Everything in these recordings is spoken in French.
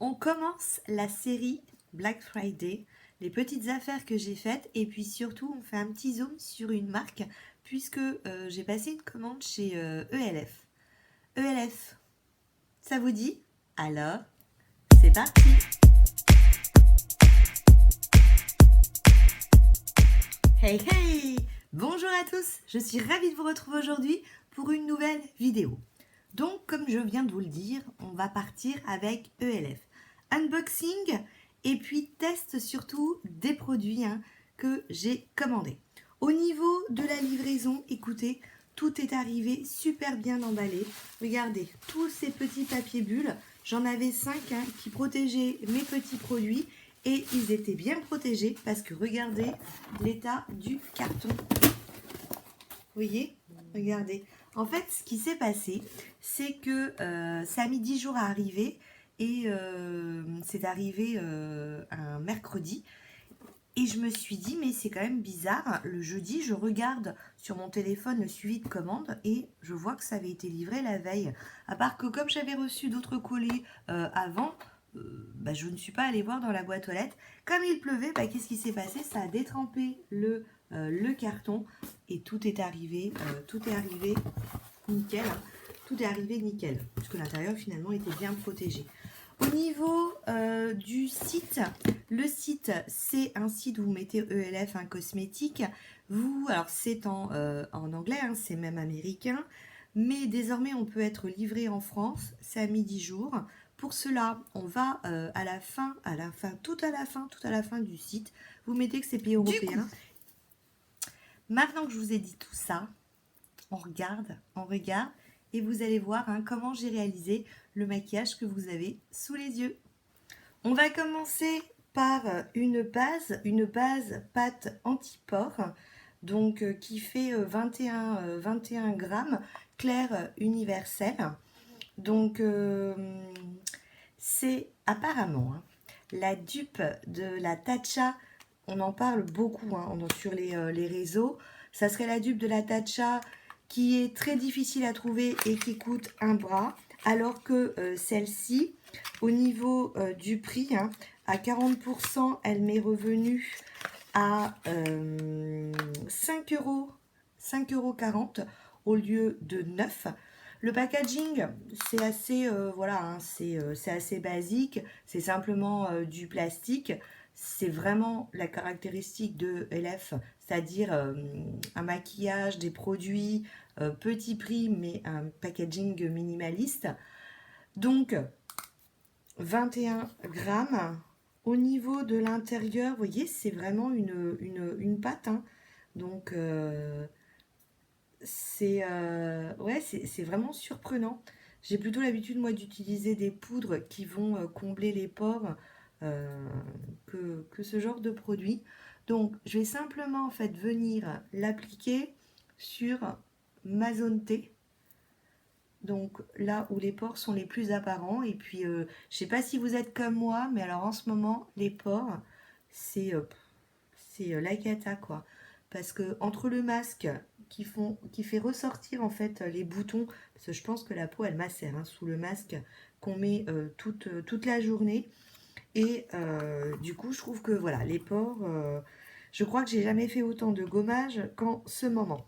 On commence la série Black Friday, les petites affaires que j'ai faites et puis surtout on fait un petit zoom sur une marque puisque j'ai passé une commande chez ELF. ELF, ça vous dit? Alors, c'est parti! Hey hey! Bonjour à tous, je suis ravie de vous retrouver aujourd'hui pour une nouvelle vidéo. Donc, comme je viens de vous le dire, on va partir avec ELF. Unboxing et puis test surtout des produits que j'ai commandés. Au niveau de la livraison, écoutez, tout est arrivé super bien emballé. Regardez, tous ces petits papiers bulles, j'en avais 5 qui protégeaient mes petits produits et ils étaient bien protégés parce que regardez l'état du carton. Vous voyez? Regardez. En fait, ce qui s'est passé, c'est que ça a mis 10 jours à arriver et c'est arrivé un mercredi. Et je me suis dit, mais c'est quand même bizarre. Le jeudi, je regarde sur mon téléphone le suivi de commande et je vois que ça avait été livré la veille. À part que comme j'avais reçu d'autres colis avant, je ne suis pas allée voir dans la boîte aux lettres. Comme il pleuvait, qu'est-ce qui s'est passé? Ça a détrempé le carton et tout est arrivé nickel. Tout est arrivé nickel, puisque l'intérieur finalement était bien protégé. Au niveau du site, le site c'est un site où vous mettez ELF cosmétique. Alors c'est en anglais, c'est même américain, mais désormais on peut être livré en France, c'est à mis 10 jours. Pour cela, on va tout à la fin du site, vous mettez que c'est pays européen. Maintenant que je vous ai dit tout ça, on regarde, et vous allez voir comment j'ai réalisé le maquillage que vous avez sous les yeux. On va commencer par une base pâte anti-pores, donc qui fait 21 grammes, clair universel. Donc c'est apparemment la dupe de la Tatcha. On en parle beaucoup sur les réseaux. Ça serait la dupe de la Tatcha qui est très difficile à trouver et qui coûte un bras, alors que celle-ci, au niveau du prix, à 40%, elle m'est revenue à 5,40 € au lieu de 9. Le packaging, c'est assez, c'est assez basique, c'est simplement du plastique. C'est vraiment la caractéristique de ELF, c'est-à-dire un maquillage, des produits, petit prix, mais un packaging minimaliste. Donc, 21 grammes. Au niveau de l'intérieur, vous voyez, c'est vraiment une pâte. Donc, c'est vraiment surprenant. J'ai plutôt l'habitude, moi, d'utiliser des poudres qui vont combler les pores que ce genre de produit. Donc, je vais simplement, en fait, venir l'appliquer sur ma zone T. Donc, là où les pores sont les plus apparents. Et puis, je sais pas si vous êtes comme moi, mais alors en ce moment, les pores, c'est la cata, quoi. Parce que entre le masque qui fait ressortir en fait les boutons, parce que je pense que la peau elle macère sous le masque qu'on met toute la journée, et du coup je trouve que voilà, les pores, je crois que j'ai jamais fait autant de gommage qu'en ce moment.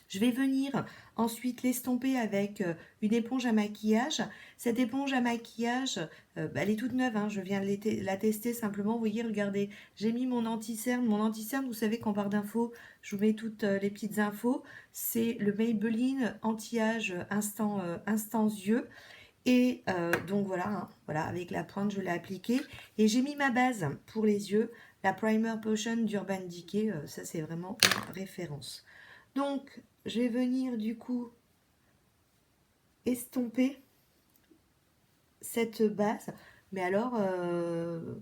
Je vais venir ensuite l'estomper avec une éponge à maquillage. Cette éponge à maquillage, elle est toute neuve, je viens de la tester simplement. Vous voyez, regardez, j'ai mis mon anti-cerne. Mon anti-cerne, vous savez qu'en barre d'infos, je vous mets toutes les petites infos. C'est le Maybelline anti-âge instant yeux. Et donc voilà, avec la pointe, je l'ai appliquée. Et j'ai mis ma base pour les yeux, la Primer Potion d'Urban Decay. Ça, c'est vraiment une référence. Donc, je vais venir du coup estomper cette base. Mais alors,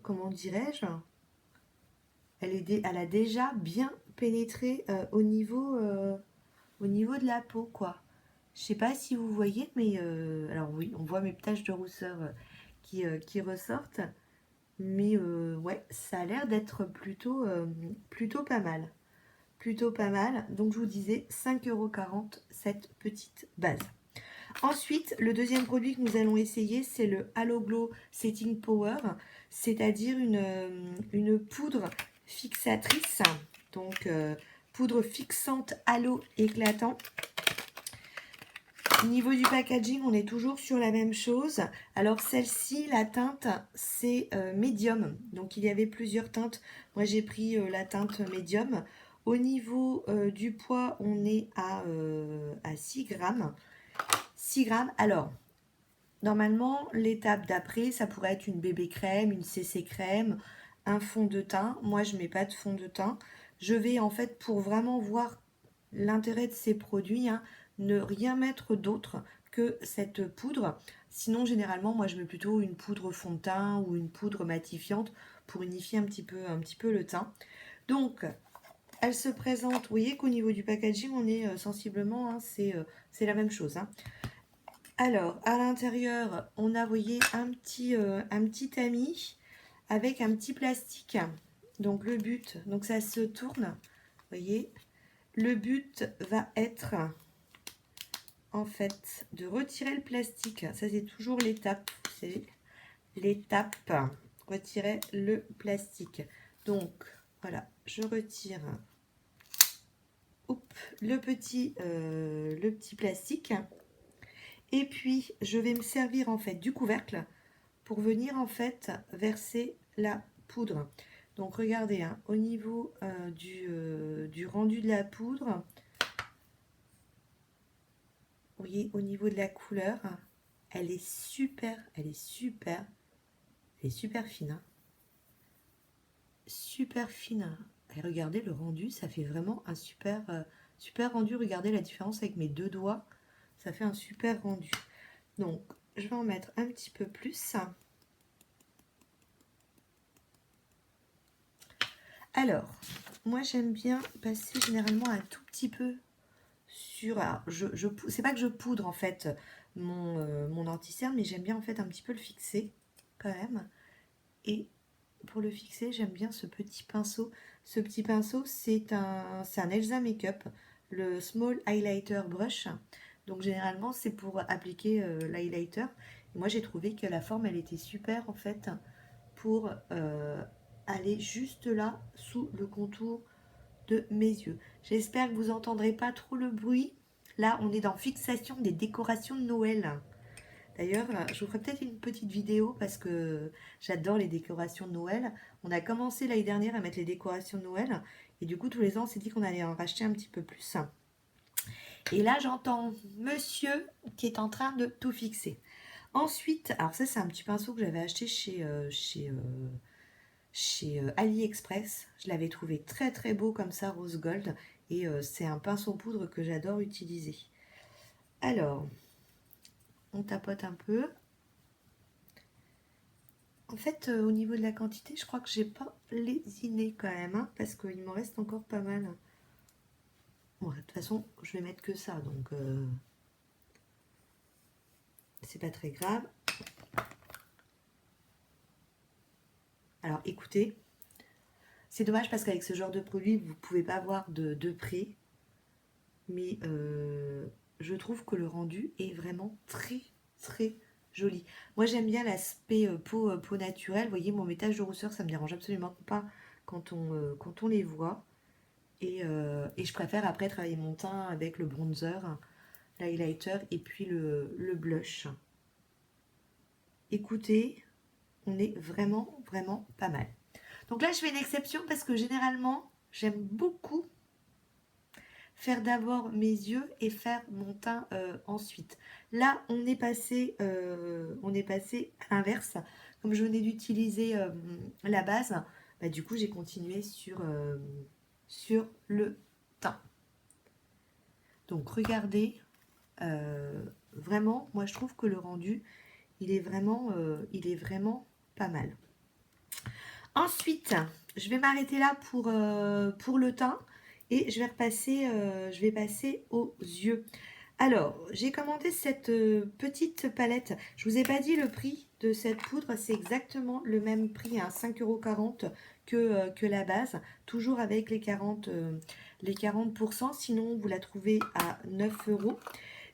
comment dirais-je, elle a déjà bien pénétré au niveau de la peau, quoi. Je sais pas si vous voyez, mais alors oui, on voit mes taches de rousseur qui ressortent. Mais ouais, ça a l'air d'être plutôt pas mal. Donc je vous disais 5,40 € cette petite base. Ensuite, le deuxième produit que nous allons essayer, c'est le Halo Glow Setting Power, c'est-à-dire une poudre fixatrice, donc poudre fixante halo éclatant. Au niveau du packaging, on est toujours sur la même chose. Alors celle-ci, la teinte, c'est médium. Donc il y avait plusieurs teintes. Moi j'ai pris la teinte médium. Au niveau du poids, on est à 6 grammes. 6 grammes. Alors, normalement, l'étape d'après, ça pourrait être une bébé crème, une CC crème, un fond de teint. Moi, je ne mets pas de fond de teint. Je vais en fait, pour vraiment voir l'intérêt de ces produits, hein, ne rien mettre d'autre que cette poudre. Sinon, généralement, moi, je mets plutôt une poudre fond de teint ou une poudre matifiante pour unifier un petit peu le teint. Donc, elle se présente, vous voyez qu'au niveau du packaging, on est sensiblement, hein, c'est la même chose. Hein. Alors, à l'intérieur, on a, vous voyez, un petit tamis avec un petit plastique. Donc, le but, donc ça se tourne, vous voyez. Le but va être, en fait, de retirer le plastique. Ça, c'est toujours l'étape. C'est l'étape. Retirer le plastique. Donc, voilà, je retire le petit plastique. Et puis, je vais me servir, en fait, du couvercle pour venir, en fait, verser la poudre. Donc, regardez, hein, au niveau du rendu de la poudre, vous voyez, au niveau de la couleur, elle est super fine. Hein. Super fine. Et regardez le rendu, ça fait vraiment un super rendu. Regardez la différence avec mes deux doigts. Ça fait un super rendu. Donc, je vais en mettre un petit peu plus. Alors, moi j'aime bien passer généralement un tout petit peu sur... Alors, c'est pas que je poudre en fait mon anti-cerne, mais j'aime bien en fait un petit peu le fixer quand même. Et pour le fixer, j'aime bien ce petit pinceau. Ce petit pinceau, c'est un Elsa Makeup, le Small Highlighter Brush. Donc généralement, c'est pour appliquer l'highlighter. Moi, j'ai trouvé que la forme, elle était super en fait pour aller juste là, sous le contour de mes yeux. J'espère que vous n'entendrez pas trop le bruit. Là, on est dans fixation des décorations de Noël. D'ailleurs, je vous ferai peut-être une petite vidéo parce que j'adore les décorations de Noël. On a commencé l'année dernière à mettre les décorations de Noël et du coup, tous les ans, on s'est dit qu'on allait en racheter un petit peu plus. Et là, j'entends monsieur qui est en train de tout fixer. Ensuite, alors ça, c'est un petit pinceau que j'avais acheté chez AliExpress. Je l'avais trouvé très très beau comme ça, rose gold. Et c'est un pinceau poudre que j'adore utiliser. Alors, on tapote un peu. En fait, au niveau de la quantité, je crois que j'ai pas lésiné quand même, hein, parce qu'il m'en reste encore pas mal. Bon, de toute façon, je vais mettre que ça, donc c'est pas très grave. Alors, écoutez, c'est dommage parce qu'avec ce genre de produit, vous pouvez pas voir de près, mais je trouve que le rendu est vraiment très très joli. Moi, j'aime bien l'aspect peau naturelle. Vous voyez, mon métage de rousseur, ça me dérange absolument pas quand on les voit. Et je préfère après travailler mon teint avec le bronzer, l'highlighter et puis le blush. Écoutez, on est vraiment, vraiment pas mal. Donc là, je fais une exception parce que généralement, j'aime beaucoup faire d'abord mes yeux et faire mon teint ensuite. Là, on est passé à l'inverse. Comme je venais d'utiliser la base, bah, du coup, j'ai continué sur le teint. Donc, regardez, vraiment, moi, je trouve que le rendu, il est vraiment pas mal. Ensuite, je vais m'arrêter là pour le teint et je vais passer aux yeux. Alors, j'ai commandé cette petite palette. Je vous ai pas dit le prix de cette poudre, c'est exactement le même prix, hein, 5,40 € que la base, toujours avec les 40%, sinon vous la trouvez à 9 €.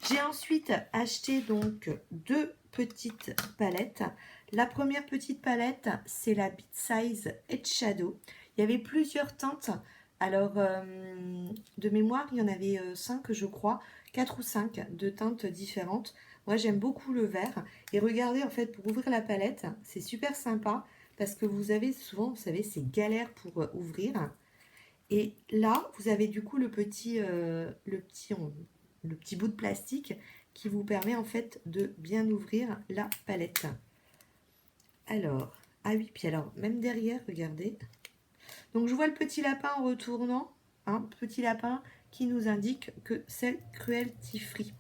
J'ai ensuite acheté donc 2 petites palettes. La première petite palette, c'est la Bit Size Edge Shadow. Il y avait plusieurs teintes. Alors, de mémoire, il y en avait 5, je crois, 4 ou 5 de teintes différentes. Moi, j'aime beaucoup le vert. Et regardez, en fait, pour ouvrir la palette, c'est super sympa parce que vous avez souvent, vous savez, c'est galère pour ouvrir. Et là, vous avez du coup le petit bout de plastique qui vous permet en fait de bien ouvrir la palette. Alors, ah oui, puis alors, même derrière, regardez. Donc, je vois le petit lapin en retournant, un petit lapin qui nous indique que c'est cruelty free.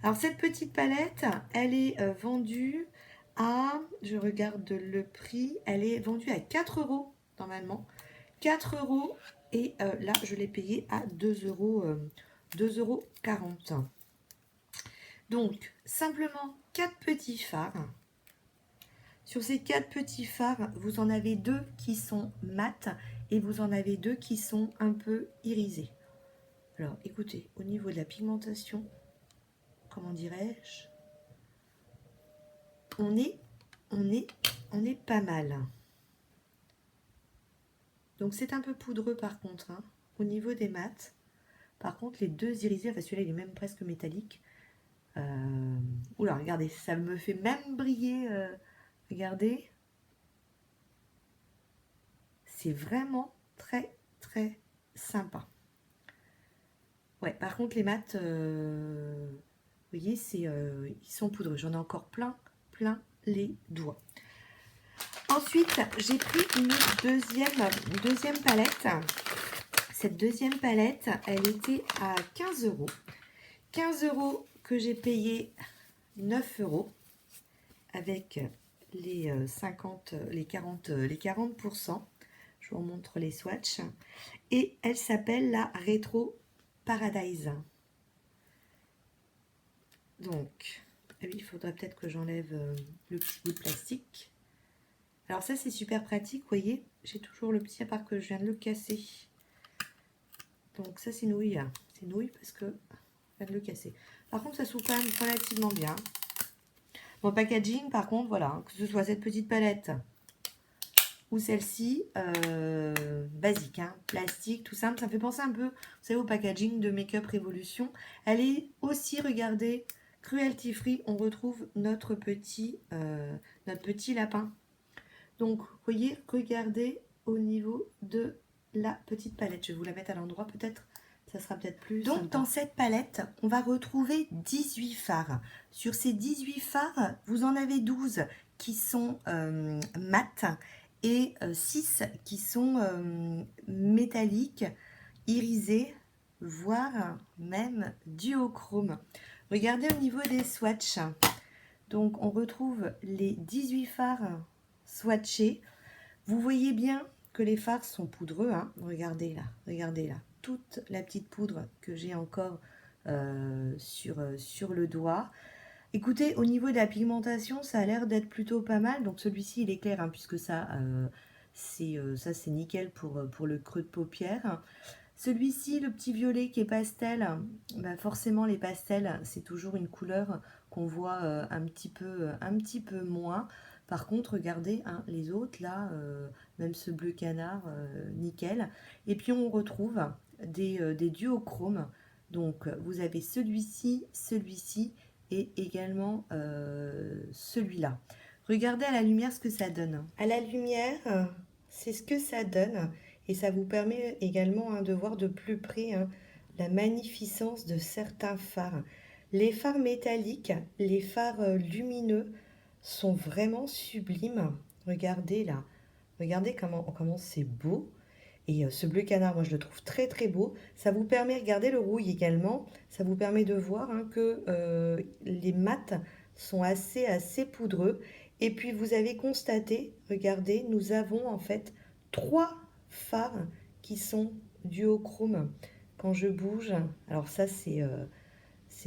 Alors, cette petite palette, elle est vendue à, je regarde le prix, elle est vendue à 4 € normalement. 4 € et là, je l'ai payé à 2,40 €. Donc, simplement 4 petits fards. Sur ces 4 petits fards, vous en avez 2 qui sont mat et vous en avez 2 qui sont un peu irisés. Alors, écoutez, au niveau de la pigmentation, comment dirais-je, on est pas mal. Donc, c'est un peu poudreux par contre, hein, au niveau des mats. Par contre, les 2 irisés, enfin celui-là, il est même presque métallique. Oula, regardez, ça me fait même briller. Regardez. C'est vraiment très, très sympa. Ouais, par contre, les mats, vous voyez, ils sont poudreux. J'en ai encore plein les doigts. Ensuite, j'ai pris une deuxième palette. Cette deuxième palette, elle était à 15 €. 15 € que j'ai payé 9 € avec les 40%. Je vous montre les swatchs. Et elle s'appelle la Retro Paradise. Donc, oui, il faudrait peut-être que j'enlève le petit bout de plastique. Alors ça, c'est super pratique, vous voyez. J'ai toujours le petit, à part que je viens de le casser. Donc ça, c'est nouille. C'est nouille parce que je viens de le casser. Par contre, ça s'ouvre quand même relativement bien. Mon packaging, par contre, voilà, que ce soit cette petite palette ou celle-ci, basique, hein, plastique, tout simple. Ça me fait penser un peu, vous savez, au packaging de Make-up Révolution. Elle est aussi, regardez, cruelty free. On retrouve notre petit lapin. Donc, vous voyez, regardez au niveau de la petite palette. Je vais vous la mettre à l'endroit, peut-être. Ça sera peut-être plus Donc, sympa. Dans cette palette, on va retrouver 18 fards. Sur ces 18 fards, vous en avez 12 qui sont mat et 6 qui sont métalliques, irisés, voire même duochrome. Regardez au niveau des swatchs. Donc, on retrouve les 18 fards swatchés. Vous voyez bien que les fards sont poudreux, hein. Regardez là, toute la petite poudre que j'ai encore sur le doigt. Écoutez, au niveau de la pigmentation, ça a l'air d'être plutôt pas mal. Donc celui-ci, il est clair, hein, puisque ça, c'est nickel pour le creux de paupière. Celui-ci, le petit violet qui est pastel, bah forcément les pastels, c'est toujours une couleur qu'on voit un petit peu moins. Par contre, regardez, hein, les autres, là, même ce bleu canard, nickel. Et puis, on retrouve des duochromes. Donc, vous avez celui-ci et également celui-là. Regardez à la lumière ce que ça donne. À la lumière, c'est ce que ça donne. Et ça vous permet également hein, de voir de plus près hein, la magnificence de certains fards. Les fards métalliques, les fards lumineux sont vraiment sublimes. Regardez là, regardez comment c'est beau. Et ce bleu canard, moi je le trouve très très beau. Ça vous permet, regardez le rouille également, ça vous permet de voir hein, que les mats sont assez poudreux. Et puis vous avez constaté, regardez, nous avons en fait 3 fards qui sont duochrome. Quand je bouge, alors ça c'est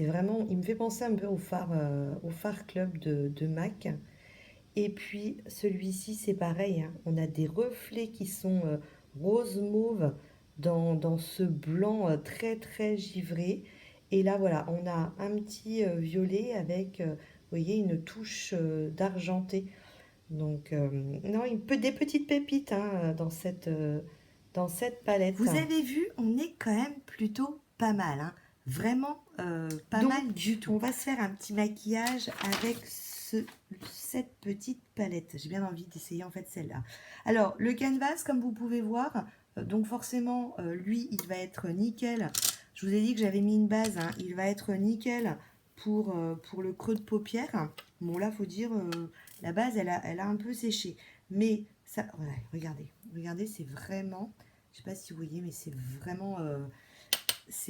vraiment, il me fait penser un peu au phare club de MAC. Et puis celui-ci c'est pareil, hein, on a des reflets qui sont rose mauve dans ce blanc très très givré. Et là, voilà, on a un petit violet avec, vous voyez, une touche d'argenté. Donc, non, des petites pépites hein, dans cette palette. Vous avez vu, on est quand même plutôt pas mal. Hein. Vraiment pas Donc, mal du tout. On va se faire un petit maquillage avec cette petite palette. J'ai bien envie d'essayer en fait celle-là. Alors, le canvas, comme vous pouvez voir, donc forcément, lui, il va être nickel. Je vous ai dit que j'avais mis une base. Hein. Il va être nickel pour le creux de paupière. Bon, là, faut dire... la base, elle a un peu séché. Mais ça, ouais, regardez, c'est vraiment, je sais pas si vous voyez, mais c'est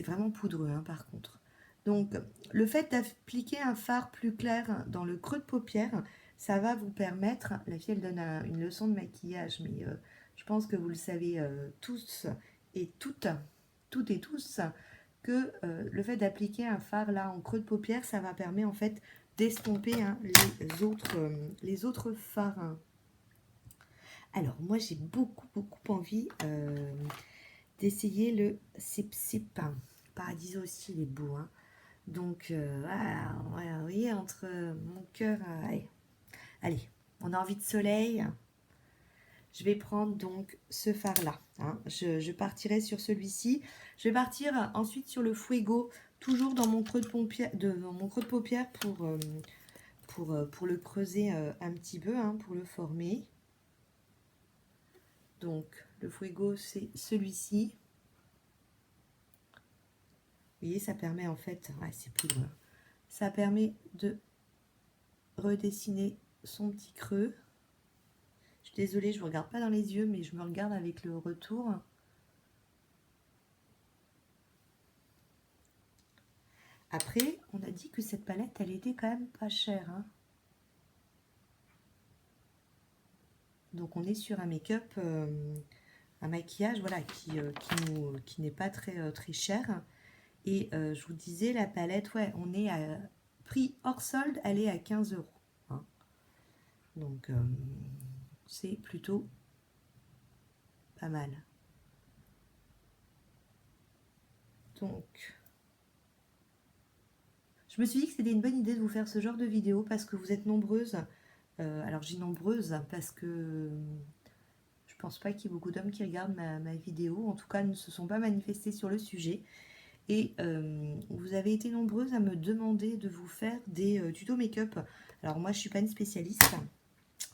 vraiment poudreux, hein, par contre. Donc, le fait d'appliquer un fard plus clair dans le creux de paupière, ça va vous permettre, la fille, elle donne une leçon de maquillage, mais je pense que vous le savez tous et toutes et tous, que le fait d'appliquer un fard là en creux de paupière, ça va permettre en fait d'estomper hein, les autres fards. Hein. Alors moi j'ai beaucoup envie d'essayer le Sip Sip. Paradiso aussi il est beau. Hein. Donc voilà, vous voyez entre mon cœur, allez, on a envie de soleil. Je vais prendre donc ce fard là. Hein. Je partirai sur celui-ci. Je vais partir ensuite sur le Fuego, toujours dans mon creux de paupière, pour le creuser un petit peu, hein, pour le former. Donc le Fuego c'est celui-ci. Vous voyez, ça permet en fait, ouais, c'est poudreux. Ça permet de redessiner son petit creux. Je suis désolée, je ne vous regarde pas dans les yeux, mais je me regarde avec le retour. Après, on a dit que cette palette, elle était quand même pas chère. Hein. Donc on est sur un make-up, un maquillage, voilà, qui n'est pas très cher. Et je vous disais, la palette, ouais, on est à prix hors solde, elle est à 15 €. Hein. Donc c'est plutôt pas mal. Donc, je me suis dit que c'était une bonne idée de vous faire ce genre de vidéo parce que vous êtes nombreuses. Alors, j'ai nombreuses parce que je pense pas qu'il y ait beaucoup d'hommes qui regardent ma vidéo. En tout cas, ne se sont pas manifestés sur le sujet. Et vous avez été nombreuses à me demander de vous faire des tutos make-up. Alors, moi, je suis pas une spécialiste,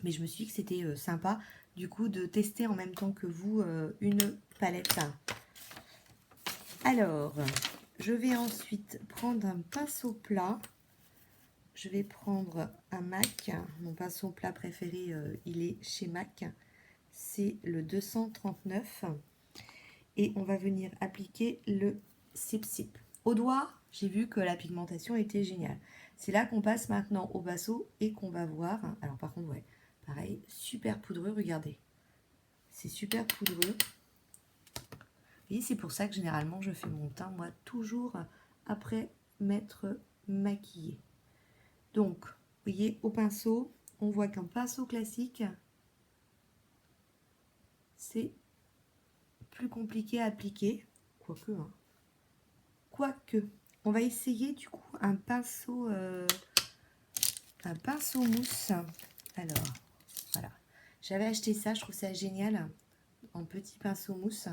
mais je me suis dit que c'était sympa, du coup, de tester en même temps que vous une palette. Alors, je vais ensuite prendre un pinceau plat. Je vais prendre un MAC. Mon pinceau plat préféré, il est chez MAC. C'est le 239. Et on va venir appliquer le Sip Sip. Au doigt, j'ai vu que la pigmentation était géniale. C'est là qu'on passe maintenant au pinceau et qu'on va voir. Alors par contre, ouais, pareil, super poudreux, regardez. C'est super poudreux. Et c'est pour ça que généralement je fais mon teint, moi, toujours après m'être maquillée. Donc, vous voyez, au pinceau, on voit qu'un pinceau classique, c'est plus compliqué à appliquer. Quoique, hein. Quoique. On va essayer du coup un pinceau mousse. Alors, voilà. J'avais acheté ça, je trouve ça génial, en petit pinceau mousse.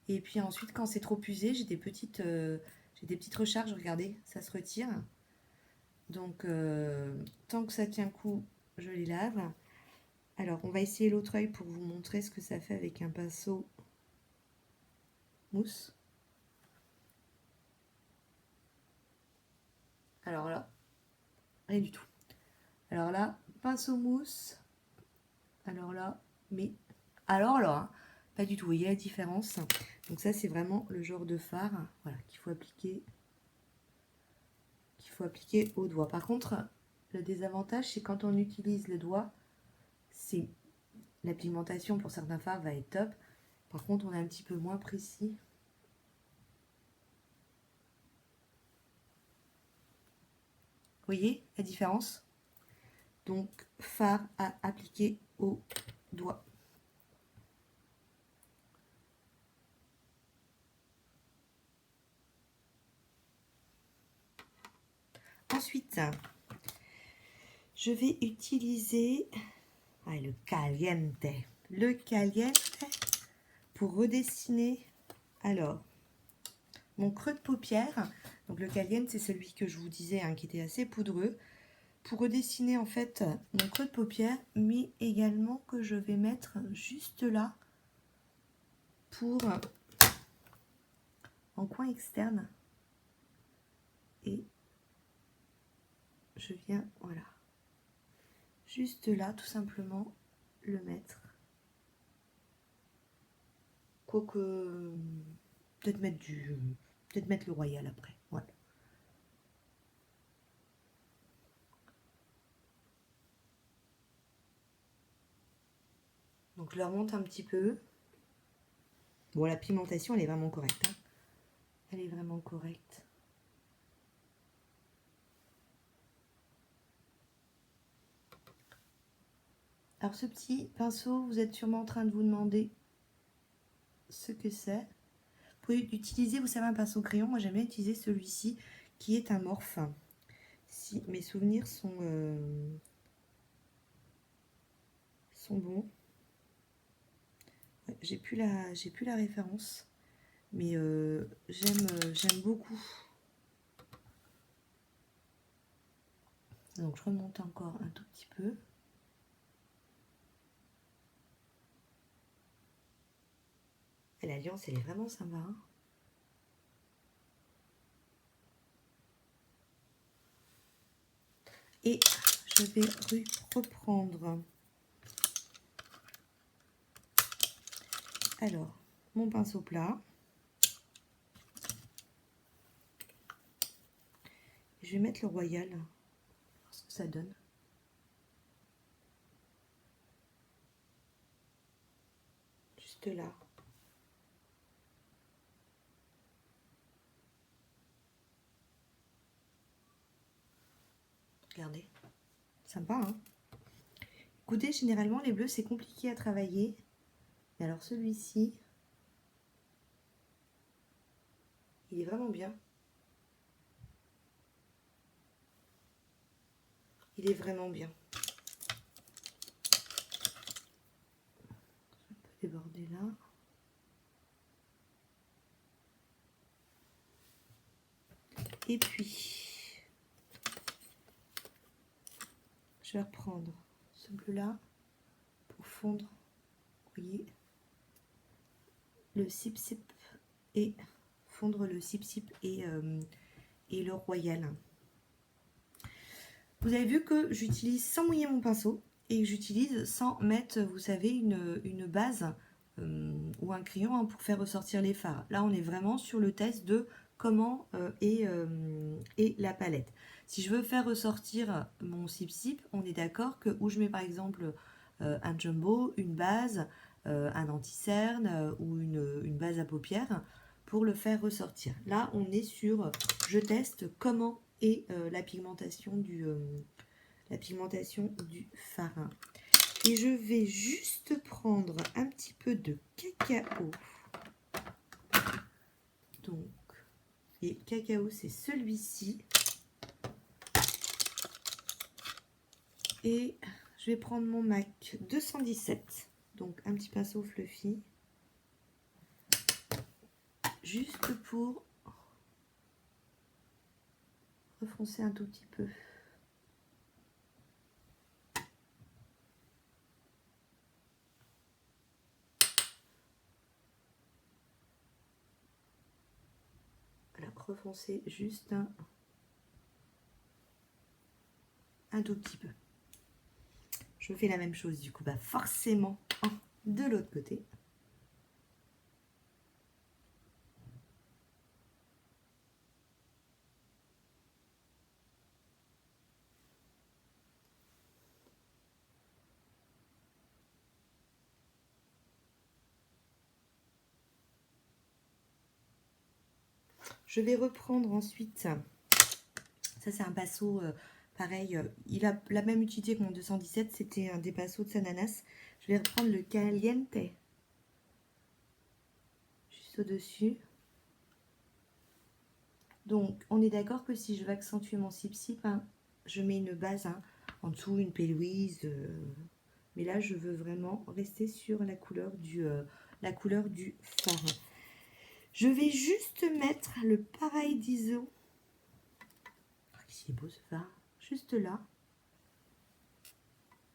Et puis ensuite, quand c'est trop usé, j'ai des petites recharges, regardez, ça se retire. Donc, tant que ça tient le coup, je les lave. Alors, on va essayer l'autre œil pour vous montrer ce que ça fait avec un pinceau mousse. Alors là, rien du tout. Alors là, pinceau mousse. Alors là, mais... Alors là, hein, pas du tout. Vous voyez la différence? Donc ça, c'est vraiment le genre de fard, voilà, qu'il faut appliquer au doigt. Par contre, le désavantage, c'est quand on utilise le doigt, c'est la pigmentation pour certains fards va être top. Par contre, on est un petit peu moins précis. Vous voyez la différence? Donc, fard à appliquer au doigt. ensuite, je vais utiliser le caliente. Le caliente pour redessiner alors mon creux de paupière. Donc le caliente, c'est celui que je vous disais, hein, qui était assez poudreux. Pour redessiner en fait mon creux de paupière, mais également que je vais mettre juste là pour en coin externe. Et je viens, voilà, juste là tout simplement le mettre. Quoique, peut-être mettre le royal après, voilà. Donc je le remonte un petit peu. Bon, la pigmentation, elle est vraiment correcte, hein. Elle est vraiment correcte. Alors ce petit pinceau, vous êtes sûrement en train de vous demander ce que c'est. Vous pouvez utiliser, vous savez, un pinceau crayon. Moi j'aime bien utiliser celui-ci qui est un Morphe. Si mes souvenirs sont bons. Ouais, j'ai plus la référence, mais j'aime beaucoup. Donc je remonte encore un tout petit peu. Et l'alliance, elle est vraiment sympa, hein. Et je vais reprendre alors mon pinceau plat. Je vais mettre le royal, voir ce que ça donne. Juste là. Regardez, sympa, hein. Écoutez, généralement les bleus c'est compliqué à travailler. Mais alors celui-ci, il est vraiment bien. Il est vraiment bien. Je peux déborder là. Et puis, je vais reprendre ce bleu-là pour fondre, vous voyez, le sip-sip et fondre le sip-sip et le royal. Vous avez vu que j'utilise sans mouiller mon pinceau et que j'utilise sans mettre, vous savez, une base ou un crayon, hein, pour faire ressortir les fards. Là, on est vraiment sur le test de comment est la palette. Si je veux faire ressortir mon sip-sip, on est d'accord que où je mets par exemple un jumbo, une base, un anti-cerne ou une base à paupières pour le faire ressortir. Là, on est sur je teste comment est la pigmentation du fard. Et je vais juste prendre un petit peu de cacao. Donc, et cacao, c'est celui-ci. Et je vais prendre mon MAC 217. Donc, un petit pinceau fluffy. Juste pour refoncer un tout petit peu. Voilà, refoncer juste un tout petit peu. Je fais la même chose du coup, bah forcément de l'autre côté. Je vais reprendre ensuite, ça c'est un pinceau pareil, il a la même utilité que mon 217, c'était un des pinceaux de Sananas. Je vais reprendre le Caliente, juste au-dessus. Donc on est d'accord que si je veux accentuer mon sip-sip, hein, je mets une base, hein, en dessous, une P. Louise. Mais là, je veux vraiment rester sur la couleur du fard. Je vais juste mettre le pareil d'ISO. Oh, c'est beau ce fard. Juste là.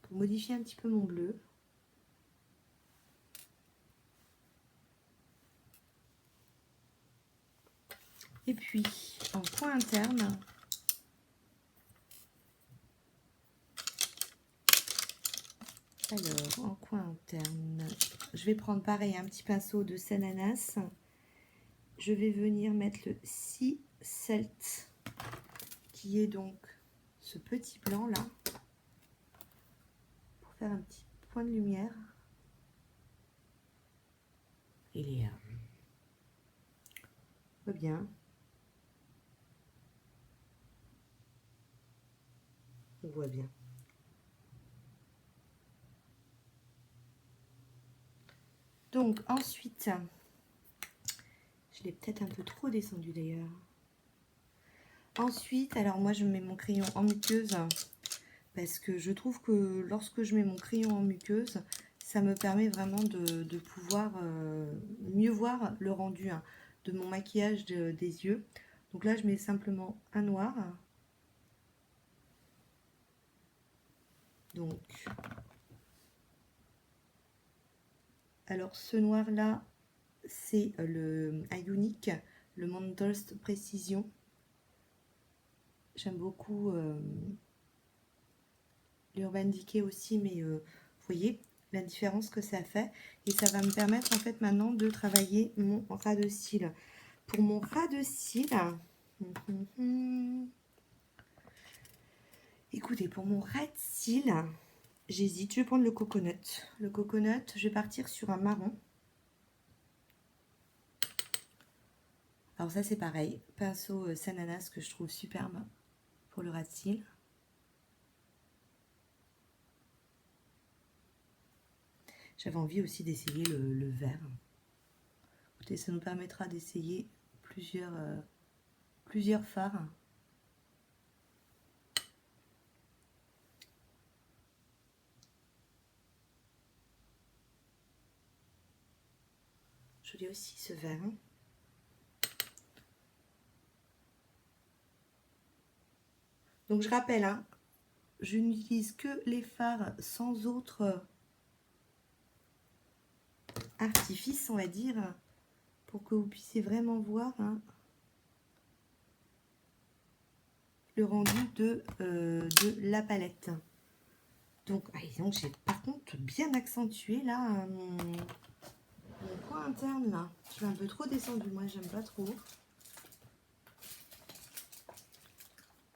Pour modifier un petit peu mon bleu. Et puis, en coin interne, alors, en coin interne, je vais prendre pareil un petit pinceau de Sananas. Je vais venir mettre le Sea Salt, qui est donc ce petit blanc là, pour faire un petit point de lumière. Il est va bien. On voit bien. Donc ensuite, je l'ai peut-être un peu trop descendu d'ailleurs. Ensuite, alors moi je mets mon crayon en muqueuse parce que je trouve que lorsque je mets mon crayon en muqueuse, ça me permet vraiment de pouvoir mieux voir le rendu, hein, de mon maquillage des yeux. Donc là je mets simplement un noir. Donc, alors ce noir là, c'est le Ionic, le Mentos Précision. J'aime beaucoup l'Urban Decay aussi, mais vous voyez la différence que ça fait. Et ça va me permettre en fait maintenant de travailler mon ras de cils. Pour mon ras de cils, écoutez, pour mon ras de cils, j'hésite, je vais prendre le coconut. Le coconut, je vais partir sur un marron. Alors ça c'est pareil, pinceau Sananas que je trouve superbe pour le ras de cils. J'avais envie aussi d'essayer le vert. Écoutez, ça nous permettra d'essayer plusieurs fards. Joli aussi ce vert. Donc je rappelle, hein, je n'utilise que les fards sans autre artifice, on va dire, pour que vous puissiez vraiment voir, hein, le rendu de la palette. Donc, donc j'ai par contre bien accentué là mon point interne là. Je suis un peu trop descendu, moi j'aime pas trop.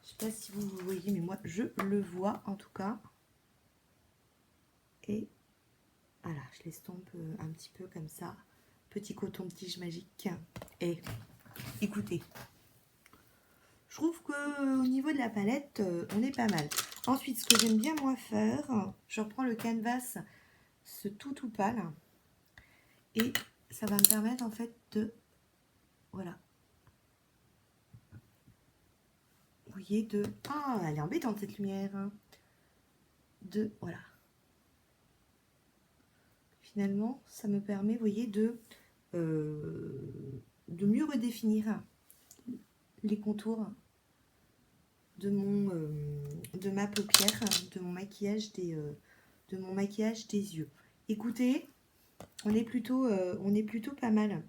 Je sais pas si vous voyez, mais moi je le vois en tout cas. Et voilà, je l'estompe un petit peu comme ça. Petit coton-tige magique. Et écoutez, je trouve que au niveau de la palette, on est pas mal. Ensuite, ce que j'aime bien moi faire, je reprends le canvas, ce tout pâle. Et ça va me permettre en fait de... Voilà. Vous voyez, de... Ah, elle est embêtante cette lumière. De... Voilà. Finalement, ça me permet, vous voyez, de mieux redéfinir les contours de ma paupière, de mon maquillage des yeux. Écoutez, on est plutôt pas mal.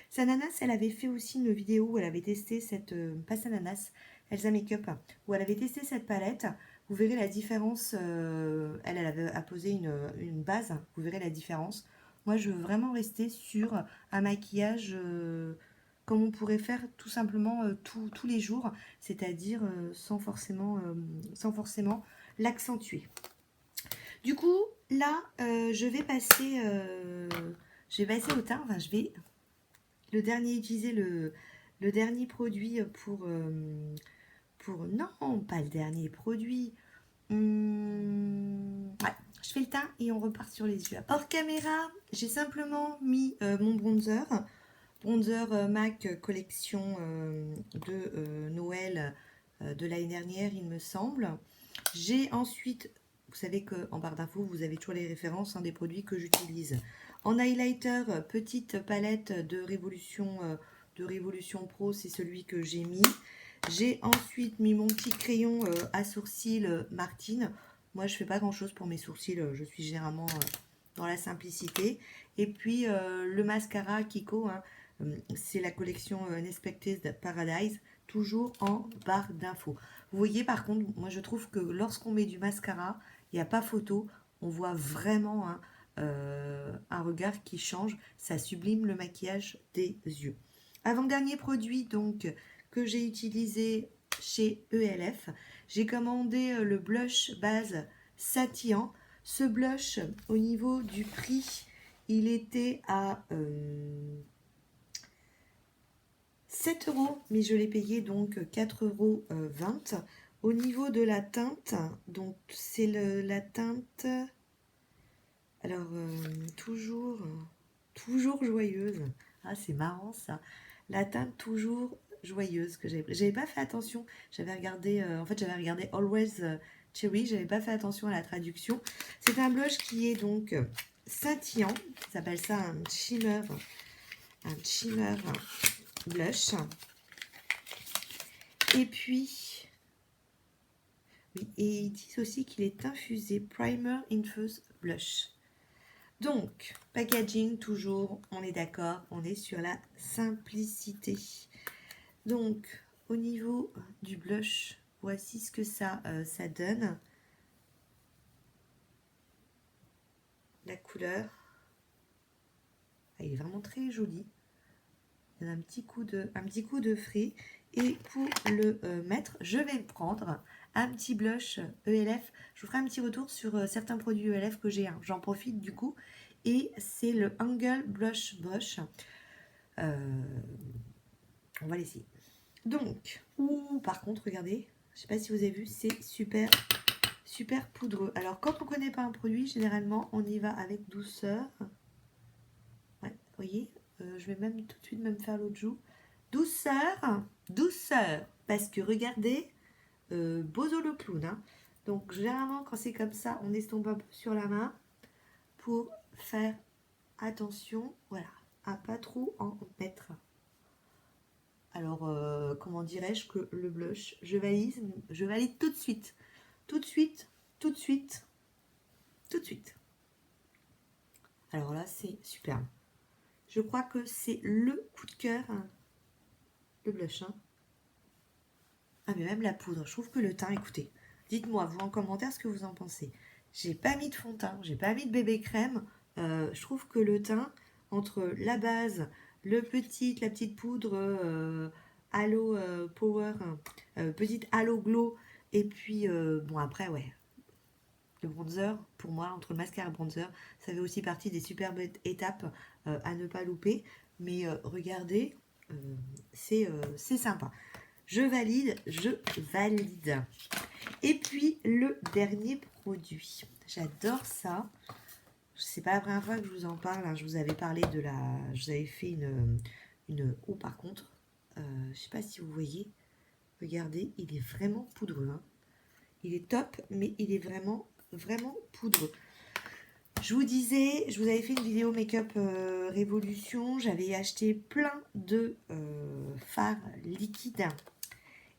Sananas, elle avait fait aussi une vidéo où elle avait testé cette... pas Sananas, Elsa Makeup, où elle avait testé cette palette. Vous verrez la différence. Elle avait apposé une base. Vous verrez la différence. Moi, je veux vraiment rester sur un maquillage comme on pourrait faire tout simplement tous les jours, c'est-à-dire sans forcément l'accentuer. Du coup, là, je vais passer au teint. Enfin, je vais utiliser le dernier produit pour non, pas le dernier produit. Ouais, je fais le teint et on repart sur les yeux. Hors caméra, j'ai simplement mis mon bronzer MAC collection de Noël de l'année dernière, il me semble. J'ai ensuite, vous savez qu'en barre d'infos, vous avez toujours les références des produits que j'utilise. En highlighter, petite palette de Révolution Pro, c'est celui que j'ai mis. J'ai ensuite mis mon petit crayon à sourcils Martine. Moi, je fais pas grand-chose pour mes sourcils. Je suis généralement dans la simplicité. Et puis, le mascara Kiko, c'est la collection Unexpected Paradise, toujours en barre d'infos. Vous voyez, par contre, moi, je trouve que lorsqu'on met du mascara, il n'y a pas photo. On voit vraiment un regard qui change. Ça sublime le maquillage des yeux. Avant-dernier produit, donc, que j'ai utilisé chez ELF. J'ai commandé le blush base Satillan. Ce blush, au niveau du prix, il était à 7 euros, mais je l'ai payé donc 4,20 €. Au niveau de la teinte, donc c'est la teinte, alors toujours joyeuse. Ah, c'est marrant ça. La teinte toujours joyeuse que j'avais pas fait attention. J'avais regardé, en fait j'avais regardé Always Cherry. J'avais pas fait attention à la traduction. C'est un blush qui est donc scintillant. Ça s'appelle ça un shimmer blush. Et puis, oui, et ils disent aussi qu'il est infusé Primer Infused Blush. Donc, packaging, toujours, on est d'accord, on est sur la simplicité. Donc, au niveau du blush, voici ce que ça donne. La couleur, il est vraiment très joli. Il y a un petit coup de frais. Et pour le mettre, je vais prendre un petit blush ELF. Je vous ferai un petit retour sur certains produits ELF que j'ai. J'en profite du coup. Et c'est le Angle Blush Brush. On va l'essayer. Donc, par contre, regardez. Je ne sais pas si vous avez vu, c'est super poudreux. Alors, quand on ne connaît pas un produit, généralement, on y va avec douceur. Ouais, vous voyez, je vais même tout de suite même faire l'autre joue. Douceur, parce que regardez, Bozo le clown. Donc généralement quand c'est comme ça, on estompe un peu sur la main pour faire attention, voilà, à pas trop en mettre. Alors comment dirais-je que le blush, je valide tout de suite, Alors là c'est superbe. Je crois que c'est le coup de cœur, le blush. Ah mais même la poudre, je trouve que le teint, écoutez, dites-moi vous en commentaire ce que vous en pensez. J'ai pas mis de fond de teint, j'ai pas mis de bébé crème. Je trouve que le teint, entre la base, la petite poudre Halo Power, petite Halo Glow, et puis bon après ouais, le bronzer, pour moi, entre le mascara et le bronzer, ça fait aussi partie des superbes étapes à ne pas louper. Mais regardez, c'est sympa. Je valide. Et puis, le dernier produit. J'adore ça. C'est pas la première fois que je vous en parle. Je vous avais parlé de la... Je vous avais fait une... Oh, par contre, je sais pas si vous voyez. Regardez, il est vraiment poudreux. Il est top, mais il est vraiment poudreux. Je vous disais, je vous avais fait une vidéo make-up Révolution. J'avais acheté plein de fards liquides.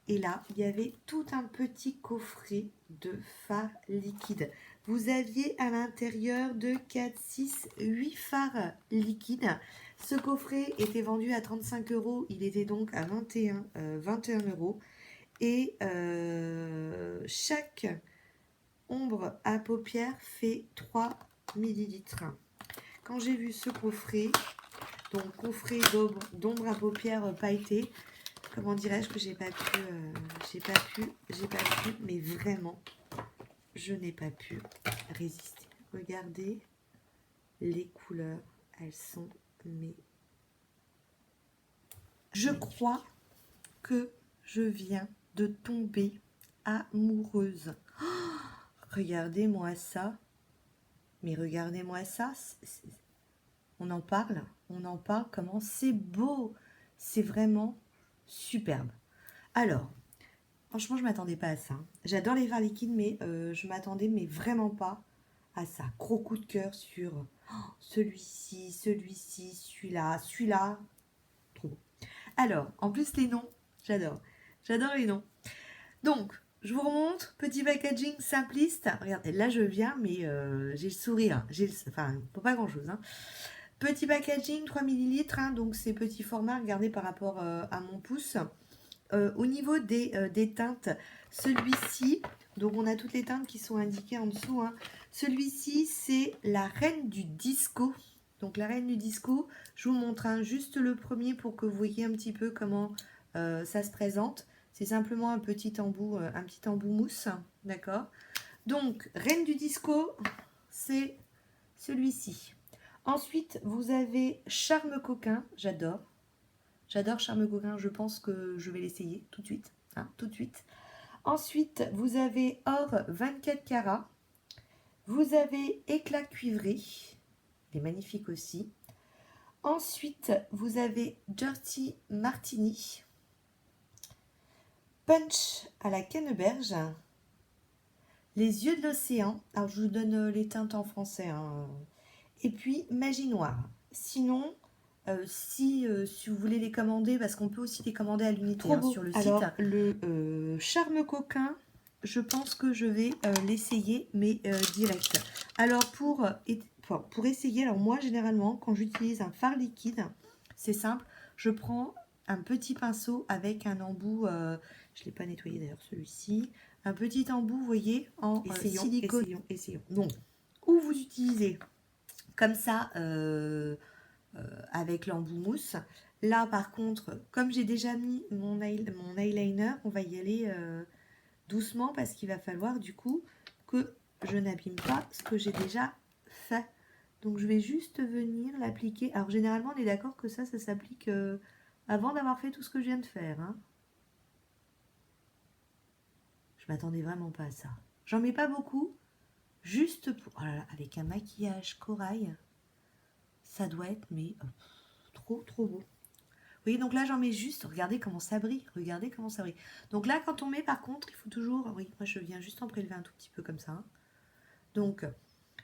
Et là, il y avait tout un petit coffret de fards liquides. Vous aviez à l'intérieur de 4, 6, 8 fards liquides. Ce coffret était vendu à 35 €. Il était donc à 21 €. Et chaque ombre à paupières fait 3 ml. Quand j'ai vu ce coffret, donc coffret d'ombre à paupières pailletées, comment dirais-je que j'ai pas pu, mais vraiment, je n'ai pas pu résister. Regardez les couleurs, elles sont, mais je crois que je viens de tomber amoureuse. Oh, regardez-moi ça, mais regardez-moi ça, on en parle, comment c'est beau, c'est vraiment superbe. Alors, Franchement, je m'attendais pas à ça. J'adore les fards liquides, mais je m'attendais mais vraiment pas à ça. Gros coup de cœur sur celui-ci, celui-ci, celui-là, celui-là. Trop beau. Alors, en plus les noms, j'adore. J'adore les noms. Donc, je vous remontre, petit packaging simpliste. Regardez, là je viens, mais j'ai le sourire. Enfin, pour pas grand-chose. Hein. Petit packaging, 3 millilitres, hein, donc c'est petit format, regardez par rapport à mon pouce. Au niveau des teintes, celui-ci, donc on a toutes les teintes qui sont indiquées en dessous. Hein. Celui-ci, c'est la reine du disco. Donc la reine du disco, je vous montre juste le premier pour que vous voyez un petit peu comment ça se présente. C'est simplement un petit embout mousse, d'accord. Donc reine du disco, c'est celui-ci. Ensuite, vous avez Charme Coquin, j'adore. J'adore Charme Coquin, je pense que je vais l'essayer tout de suite. Hein, tout de suite. Ensuite, vous avez Or 24 carats. Vous avez Éclat cuivré. Il est magnifique aussi. Ensuite, vous avez Dirty Martini. Punch à la canneberge. Les yeux de l'océan. Alors, je vous donne les teintes en français. Hein. Et puis, Magie noire. Sinon, si vous voulez les commander, parce qu'on peut aussi les commander à l'unité sur le site. Alors, le Charme Coquin, je pense que je vais l'essayer, mais direct. Alors, pour essayer, alors moi, généralement, quand j'utilise un fard liquide, c'est simple, je prends un petit pinceau avec un embout, je ne l'ai pas nettoyé d'ailleurs celui-ci, un petit embout, vous voyez, en silicone. Essayons. Donc, ou vous utilisez comme ça, avec l'embout mousse. Là, par contre, comme j'ai déjà mis mon eyeliner, on va y aller doucement parce qu'il va falloir du coup que je n'abîme pas ce que j'ai déjà fait. Donc, je vais juste venir l'appliquer. Alors, généralement, on est d'accord que ça s'applique avant d'avoir fait tout ce que je viens de faire. Hein. Je m'attendais vraiment pas à ça. J'en mets pas beaucoup, juste pour... Oh là là, avec un maquillage corail, ça doit être, mais trop, trop beau. Vous voyez, donc là, j'en mets juste. Regardez comment ça brille. Regardez comment ça brille. Donc là, quand on met, par contre, il faut toujours... Oui, moi, je viens juste en prélever un tout petit peu comme ça. Hein. Donc,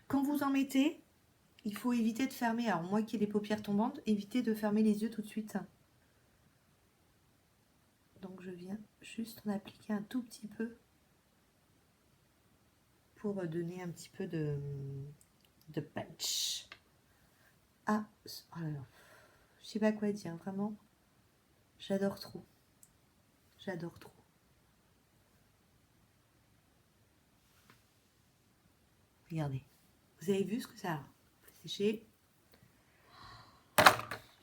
quand vous en mettez, il faut éviter de fermer. Alors, moi qui ai les paupières tombantes, évitez de fermer les yeux tout de suite. Donc, je viens juste en appliquer un tout petit peu pour donner un petit peu de punch. Ah, alors, je sais pas quoi dire, vraiment. J'adore trop. J'adore trop. Regardez. Vous avez vu ce que ça a séché.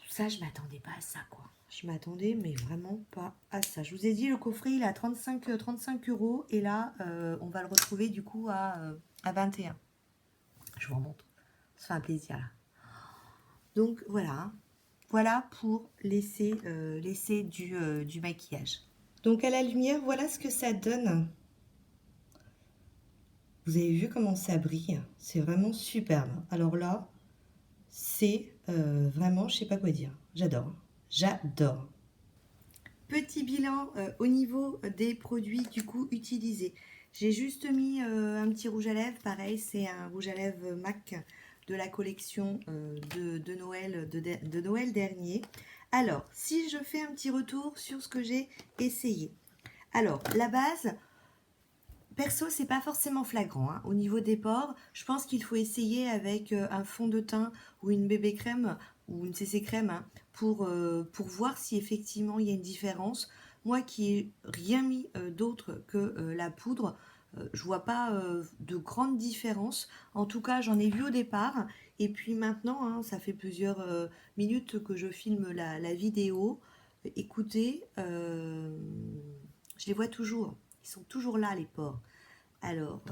Ça, je m'attendais pas à ça, quoi. Je m'attendais, mais vraiment pas à ça. Je vous ai dit, le coffret, il est à 35 €. Et là, on va le retrouver, du coup, à 21. Je vous remontre. Ça fait un plaisir, là. Donc, voilà. Voilà pour l'essai du maquillage. Donc, à la lumière, voilà ce que ça donne. Vous avez vu comment ça brille? C'est vraiment superbe. Alors là, c'est vraiment, je sais pas quoi dire. J'adore. J'adore. Petit bilan au niveau des produits du coup utilisés. J'ai juste mis un petit rouge à lèvres. Pareil, c'est un rouge à lèvres MAC de la collection de Noël, de Noël dernier. Alors, si je fais un petit retour sur ce que j'ai essayé. Alors, la base... Perso, c'est pas forcément flagrant. Hein. Au niveau des pores, je pense qu'il faut essayer avec un fond de teint ou une bébé crème ou une CC crème hein, pour voir si effectivement il y a une différence. Moi qui ai rien mis d'autre que la poudre, je vois pas de grande différence. En tout cas, j'en ai vu au départ. Et puis maintenant, hein, ça fait plusieurs minutes que je filme la vidéo. Écoutez, je les vois toujours. Ils sont toujours là, les pores. Alors,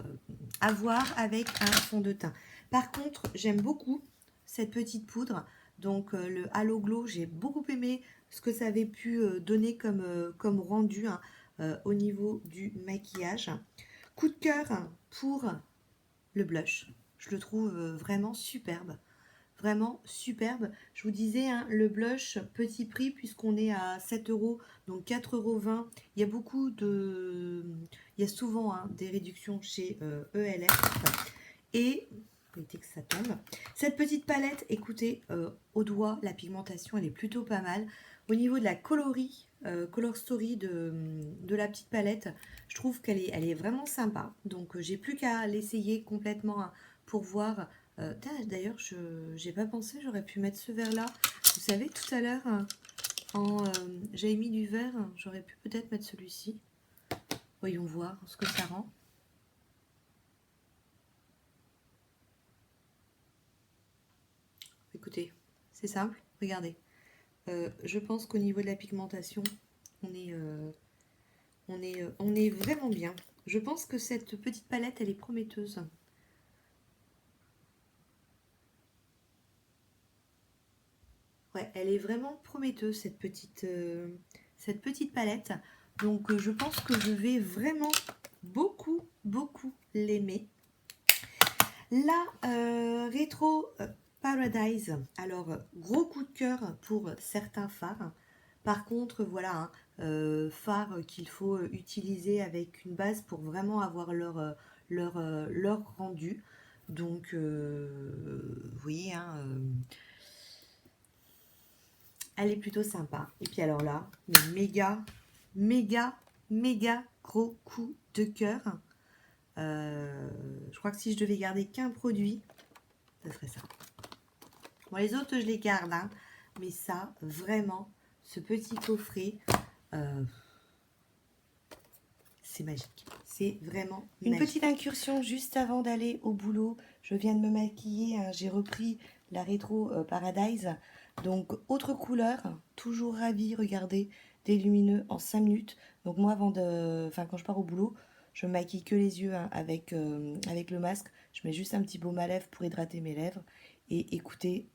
à voir avec un fond de teint. Par contre, j'aime beaucoup cette petite poudre. Donc, le Halo Glow, j'ai beaucoup aimé ce que ça avait pu donner comme rendu hein, au niveau du maquillage. Coup de cœur pour le blush. Je le trouve vraiment superbe. vraiment superbe. Je vous disais, hein, le blush, petit prix, puisqu'on est à 7 euros, donc 4,20 €. Il y a beaucoup de... Il y a souvent hein, des réductions chez ELF. Et... éviter que ça tombe. Cette petite palette, écoutez, au doigt, la pigmentation, elle est plutôt pas mal. Au niveau de la coloris, Color Story de la petite palette, je trouve qu'elle est, elle est vraiment sympa. Donc, j'ai plus qu'à l'essayer complètement hein, pour voir. D'ailleurs, je n'ai pas pensé, j'aurais pu mettre ce vert-là. Vous savez, tout à l'heure, j'avais mis du vert, j'aurais pu peut-être mettre celui-ci. Voyons voir ce que ça rend. Écoutez, c'est simple, regardez. Je pense qu'au niveau de la pigmentation, on est vraiment bien. Je pense que cette petite palette, elle est prometteuse. Ouais, elle est vraiment prometteuse, cette petite palette. Donc, je pense que je vais vraiment beaucoup, beaucoup l'aimer. La Retro Paradise, alors gros coup de cœur pour certains fards. Par contre, voilà, hein, fards qu'il faut utiliser avec une base pour vraiment avoir leur rendu. Donc, vous voyez, hein, elle est plutôt sympa. Et puis alors là, mais méga, méga, méga gros coup de cœur. Je crois que si je devais garder qu'un produit, ça serait ça. Bon, les autres, je les garde, hein, mais ça, vraiment, ce petit coffret, c'est magique. C'est vraiment une magique. Petite incursion juste avant d'aller au boulot. Je viens de me maquiller, hein, j'ai repris la Retro Paradise. Donc, autre couleur, toujours ravie, regardez, des lumineux en 5 minutes. Donc, moi, quand je pars au boulot, je me maquille que les yeux hein, avec le masque. Je mets juste un petit baume à lèvres pour hydrater mes lèvres. Et écoutez,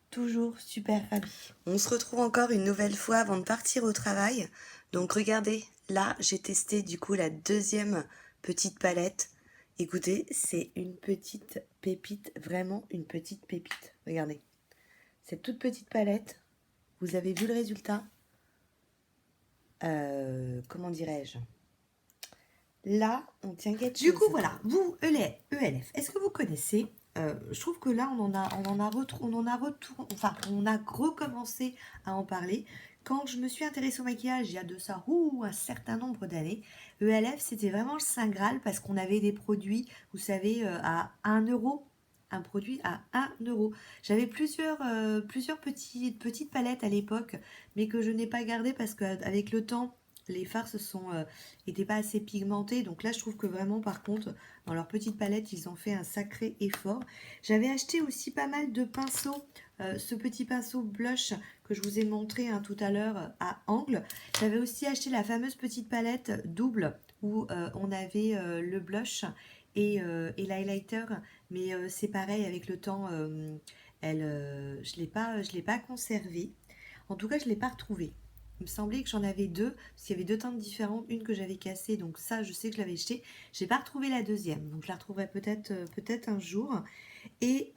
toujours super ravie. On se retrouve encore une nouvelle fois avant de partir au travail. Donc regardez, là j'ai testé du coup la deuxième petite palette. Écoutez, c'est une petite pépite, vraiment une petite pépite. Regardez, cette toute petite palette, vous avez vu le résultat? Comment dirais-je? Là, on tient quelque chose. Du coup, voilà, vous, ELF, est-ce que vous connaissez? Je trouve que là, on a recommencé à en parler. Quand je me suis intéressée au maquillage, il y a de ça un certain nombre d'années, ELF, c'était vraiment le Saint Graal parce qu'on avait des produits, vous savez, à 1 €. Un produit à 1 €. J'avais plusieurs petites palettes à l'époque, mais que je n'ai pas gardées parce qu'avec le temps, les fards n'étaient pas assez pigmentés. Donc là, je trouve que vraiment, par contre, dans leur petite palette, ils ont fait un sacré effort. J'avais acheté aussi pas mal de pinceaux. Ce petit pinceau blush que je vous ai montré hein, tout à l'heure à angle. J'avais aussi acheté la fameuse petite palette double où on avait le blush et l'highlighter. Mais c'est pareil, avec le temps, je l'ai pas conservée. En tout cas, je ne l'ai pas retrouvée. Il me semblait que j'en avais deux, parce qu'il y avait deux teintes différentes, une que j'avais cassée, donc ça, je sais que je l'avais jetée. Je n'ai pas retrouvé la deuxième, donc je la retrouverai peut-être un jour. Et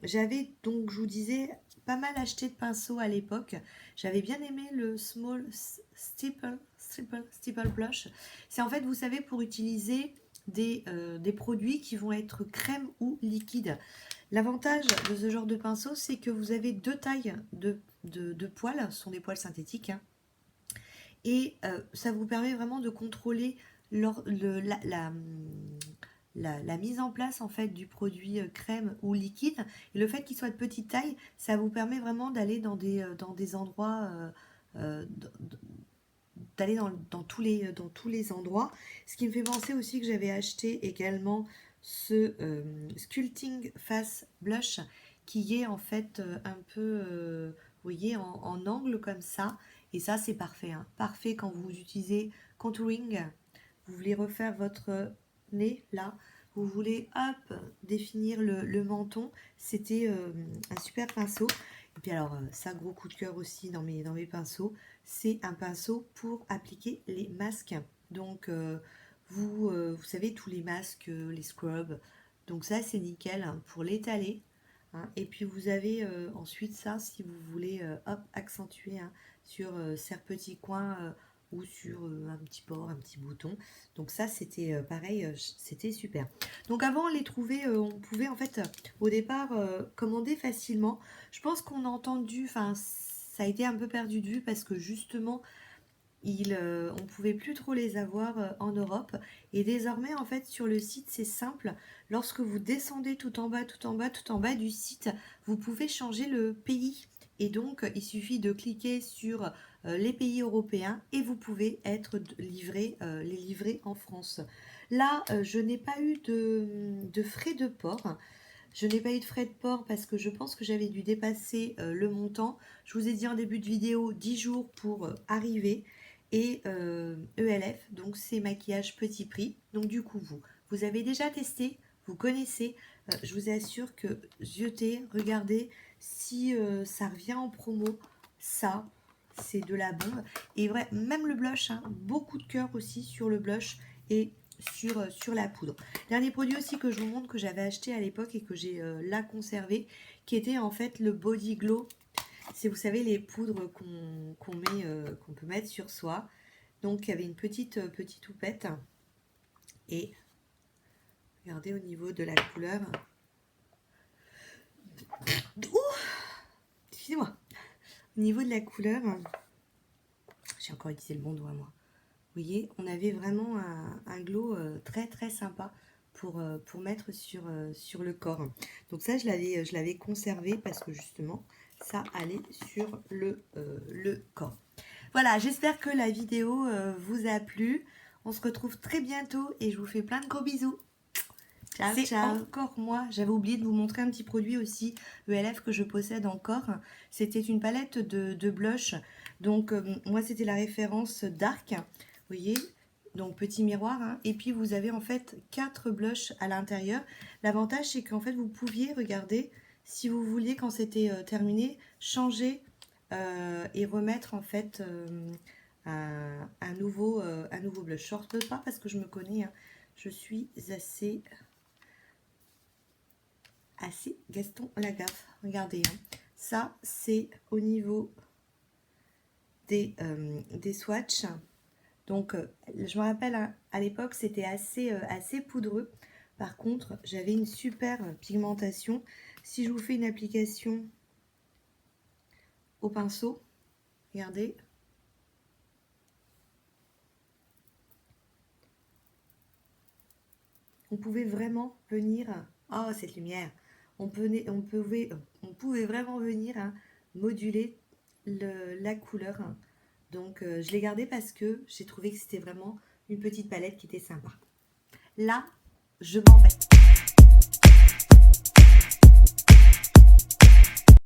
j'avais donc, je vous disais, pas mal acheté de pinceaux à l'époque. J'avais bien aimé le Small Stipple Blush. C'est en fait, vous savez, pour utiliser des produits qui vont être crème ou liquide. L'avantage de ce genre de pinceau, c'est que vous avez deux tailles de poils, ce sont des poils synthétiques, hein, et ça vous permet vraiment de contrôler la mise en place en fait du produit crème ou liquide. Et le fait qu'il soit de petite taille, ça vous permet vraiment d'aller dans des endroits, d'aller dans tous les endroits. Ce qui me fait penser aussi que j'avais acheté également ce Sculpting Face Blush qui est en fait un peu, vous voyez, en angle comme ça. Et ça, c'est parfait, hein. Parfait quand vous utilisez contouring. Vous voulez refaire votre nez, là. Vous voulez, hop, définir le menton. C'était un super pinceau. Et puis alors, ça, gros coup de cœur aussi dans mes pinceaux. C'est un pinceau pour appliquer les masques. Donc, vous savez, tous les masques, les scrubs. Donc ça, c'est nickel hein, pour l'étaler. hein. Et puis vous avez ensuite ça, si vous voulez hop, accentuer hein, sur certains petits coins ou sur un petit bord, un petit bouton. Donc ça, c'était pareil, c'était super. Donc avant, on les trouvait, on pouvait en fait au départ commander facilement. Je pense qu'on a entendu, enfin ça a été un peu perdu de vue parce que justement, on ne pouvait plus trop les avoir en Europe. Et désormais, en fait, sur le site, c'est simple. Lorsque vous descendez tout en bas, tout en bas, tout en bas du site, vous pouvez changer le pays. Et donc, il suffit de cliquer sur les pays européens et vous pouvez être livré, les livrer en France. Là, je n'ai pas eu de frais de port. Je n'ai pas eu de frais de port parce que je pense que j'avais dû dépasser le montant. Je vous ai dit en début de vidéo 10 jours pour arriver et ELF, donc c'est maquillage petit prix. Donc du coup, vous avez déjà testé, vous connaissez. Je vous assure que jetez, regardez si ça revient en promo. Ça, c'est de la bombe. Et vrai, même le blush, hein, beaucoup de cœur aussi sur le blush et sur la poudre. Dernier produit aussi que je vous montre que j'avais acheté à l'époque et que j'ai là conservé, qui était en fait le Body Glow. C'est, vous savez, les poudres qu'on peut mettre sur soi. Donc il y avait une petite houppette et regardez au niveau de la couleur. Ouh, excusez-moi. Au niveau de la couleur, j'ai encore utilisé le bon doigt moi. Vous voyez, on avait vraiment un glow très très sympa pour mettre sur le corps. Donc ça, je l'avais conservé parce que justement, ça allait sur le corps. Voilà, j'espère que la vidéo vous a plu. On se retrouve très bientôt et je vous fais plein de gros bisous. Ciao, ciao. Encore moi, j'avais oublié de vous montrer un petit produit aussi ELF que je possède encore. C'était une palette de blush. Donc moi, c'était la référence Dark. Vous voyez, donc petit miroir. Hein. Et puis vous avez en fait 4 blushs à l'intérieur. L'avantage, c'est qu'en fait, vous pouviez regarder, si vous vouliez, quand c'était terminé, changer et remettre en fait un nouveau blush. Je ne sorte pas parce que je me connais. Hein. Je suis assez Gaston Lagaffe. Regardez, hein. Ça c'est au niveau des swatchs. Donc je me rappelle hein, à l'époque c'était assez poudreux. Par contre j'avais une super pigmentation. Si je vous fais une application au pinceau, regardez. On pouvait vraiment venir, oh cette lumière, on pouvait vraiment venir hein, moduler la couleur. Donc je l'ai gardé parce que j'ai trouvé que c'était vraiment une petite palette qui était sympa. Là, je m'en vais.